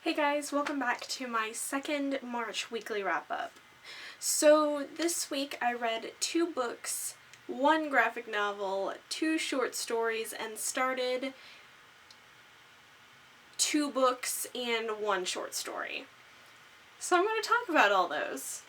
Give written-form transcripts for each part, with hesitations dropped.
Hey guys, welcome back to my second March weekly wrap-up. So this week I read 2 books, 1 graphic novel, 2 short stories, and started 2 books and 1 short story. So I'm going to talk about all those.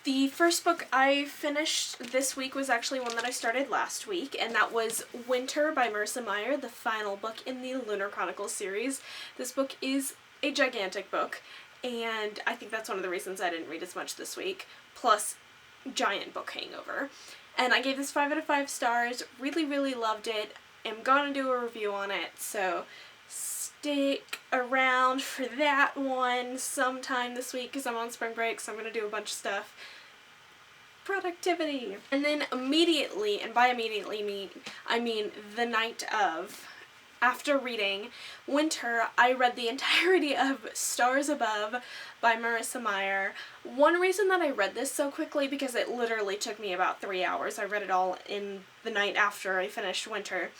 The first book I finished this week was actually one that I started last week, and that was Winter by Marissa Meyer, the final book in the Lunar Chronicles series. This book is a gigantic book, and I think that's one of the reasons I didn't read as much this week, plus giant book hangover. And I gave this 5 out of 5 stars, really loved it. I'm gonna do a review on it, so stick around for that one sometime this week because I'm on spring break, so I'm gonna do a bunch of stuff. Productivity! And then immediately, and by immediately I mean the night of, after reading Winter, I read the entirety of Stars Above by Marissa Meyer. One reason that I read this so quickly, because it literally took me about 3 hours, I read it all in the night after I finished Winter,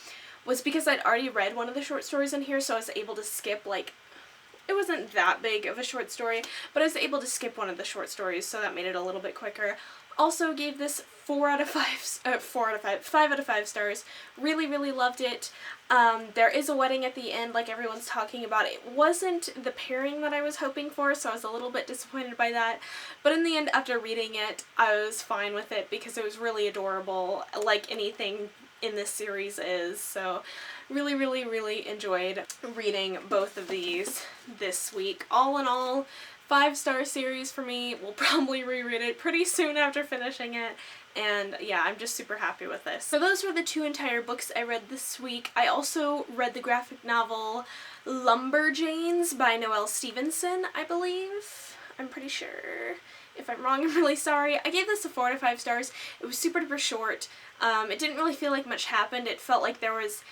was because I'd already read one of the short stories in here, so I was able to skip, it wasn't that big of a short story, but I was able to skip one of the short stories, so that made it a little bit quicker. Also gave this 5 out of 5 stars. Really loved it. There is a wedding at the end, like everyone's talking about. It wasn't the pairing that I was hoping for, so I was a little bit disappointed by that. But in the end, after reading it, I was fine with it because it was really adorable, like anything in this series is. So really enjoyed reading both of these this week. All in all, 5-star series for me. We'll probably reread it pretty soon after finishing it. And yeah, I'm just super happy with this. So those were the 2 entire books I read this week. I also read the graphic novel Lumberjanes by Noelle Stevenson, I believe. I'm pretty sure. If I'm wrong, I'm really sorry. I gave this a 4 out of 5 stars. It was super duper short. It didn't really feel like much happened. It felt like there was,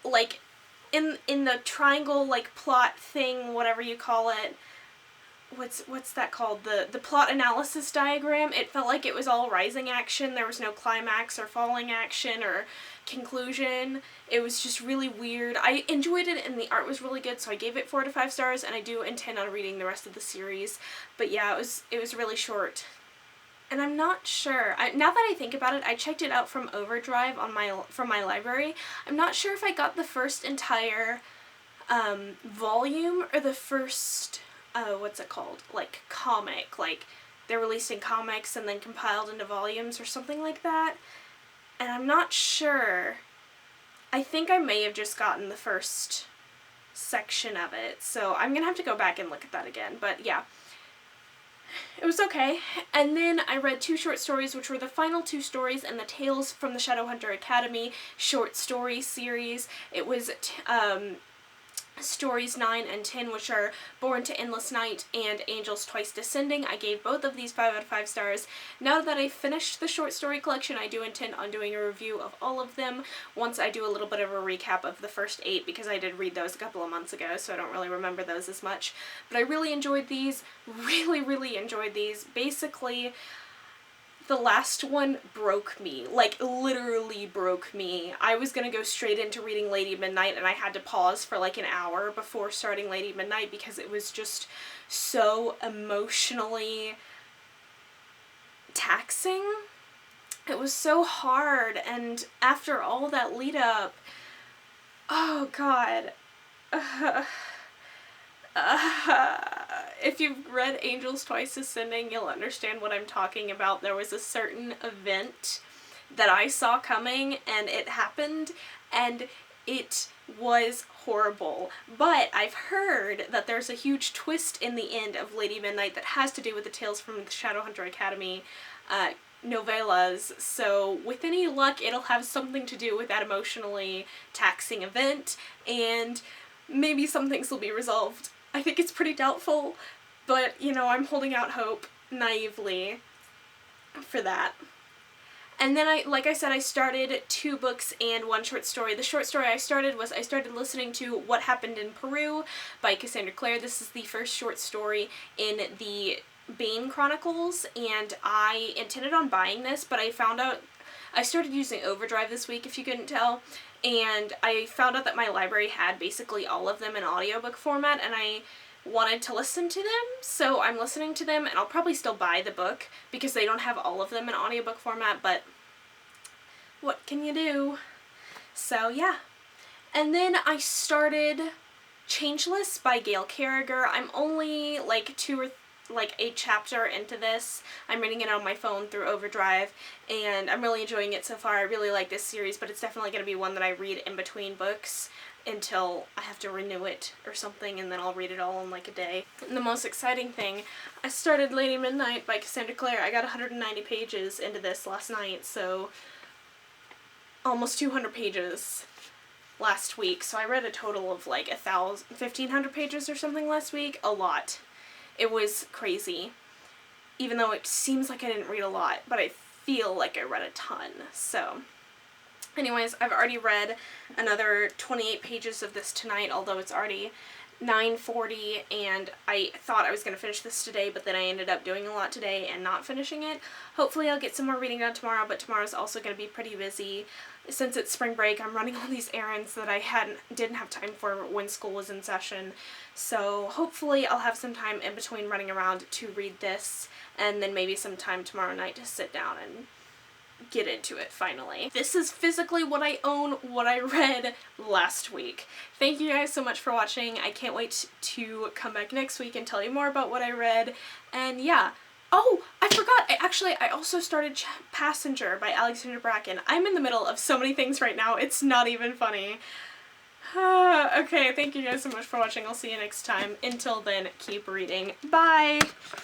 like, in the triangle, like, plot thing, whatever you call it, what's that called? The plot analysis diagram. It felt like it was all rising action. There was no climax or falling action or conclusion. It was just really weird. I enjoyed it and the art was really good, so I gave it 4 out of 5 stars, and I do intend on reading the rest of the series. But yeah, it was really short. And I'm not sure. Now that I think about it, I checked it out from Overdrive from my library. I'm not sure if I got the first entire volume or the first what's it called? Like, comic. Like, they're released in comics and then compiled into volumes or something like that. And I'm not sure. I think I may have just gotten the first section of it. So I'm gonna have to go back and look at that again. But yeah, it was okay. And then I read 2 short stories, which were the final 2 stories in the Tales from the Shadowhunter Academy short story series. It was stories 9 and 10, which are Born to Endless Night and Angels Twice Descending. I gave both of these 5 out of 5 stars. Now that I finished the short story collection, I do intend on doing a review of all of them once I do a little bit of a recap of the first 8, because I did read those a couple of months ago, so I don't really remember those as much. But I really enjoyed these. Really enjoyed these. Basically, the last one broke me, like literally broke me. I was gonna go straight into reading Lady Midnight, and I had to pause for like an hour before starting Lady Midnight because it was just so emotionally taxing. It was so hard, and after all that lead up, oh god. If you've read Angels Twice Descending, you'll understand what I'm talking about. There was a certain event that I saw coming, and it happened, and it was horrible. But I've heard that there's a huge twist in the end of Lady Midnight that has to do with the Tales from the Shadowhunter Academy novellas, so with any luck, it'll have something to do with that emotionally taxing event, and maybe some things will be resolved. I think it's pretty doubtful, but, you know, I'm holding out hope, naively, for that. And then like I said, I started 2 books and 1 short story. The short story I started listening to What Happened in Peru by Cassandra Clare. This is the first short story in the Bane Chronicles, and I intended on buying this, but I found out, I started using Overdrive this week, if you couldn't tell, and I found out that my library had basically all of them in audiobook format, and I wanted to listen to them, so I'm listening to them, and I'll probably still buy the book because they don't have all of them in audiobook format, but what can you do? So yeah. And then I started Changeless by Gail Carriger. I'm only like a chapter into this. I'm reading it on my phone through Overdrive, and I'm really enjoying it so far. I really like this series, but it's definitely going to be one that I read in between books until I have to renew it or something, and then I'll read it all in like a day. And the most exciting thing, I started Lady Midnight by Cassandra Clare. I got 190 pages into this last night, so almost 200 pages last week. So I read a total of like 1,500 pages or something last week. A lot. It was crazy. Even though it seems like I didn't read a lot, but I feel like I read a ton. So anyways, I've already read another 28 pages of this tonight, although it's already 9:40, and I thought I was going to finish this today, but then I ended up doing a lot today and not finishing it. Hopefully I'll get some more reading done tomorrow, but tomorrow's also going to be pretty busy. Since it's spring break, I'm running all these errands that I didn't have time for when school was in session. So hopefully I'll have some time in between running around to read this, and then maybe some time tomorrow night to sit down and get into it finally. This is physically what I own, what I read last week. Thank you guys so much for watching. I can't wait to come back next week and tell you more about what I read. And yeah. Oh, I forgot. I also started Passenger by Alexandra Bracken. I'm in the middle of so many things right now. It's not even funny. Okay, thank you guys so much for watching. I'll see you next time. Until then, keep reading. Bye!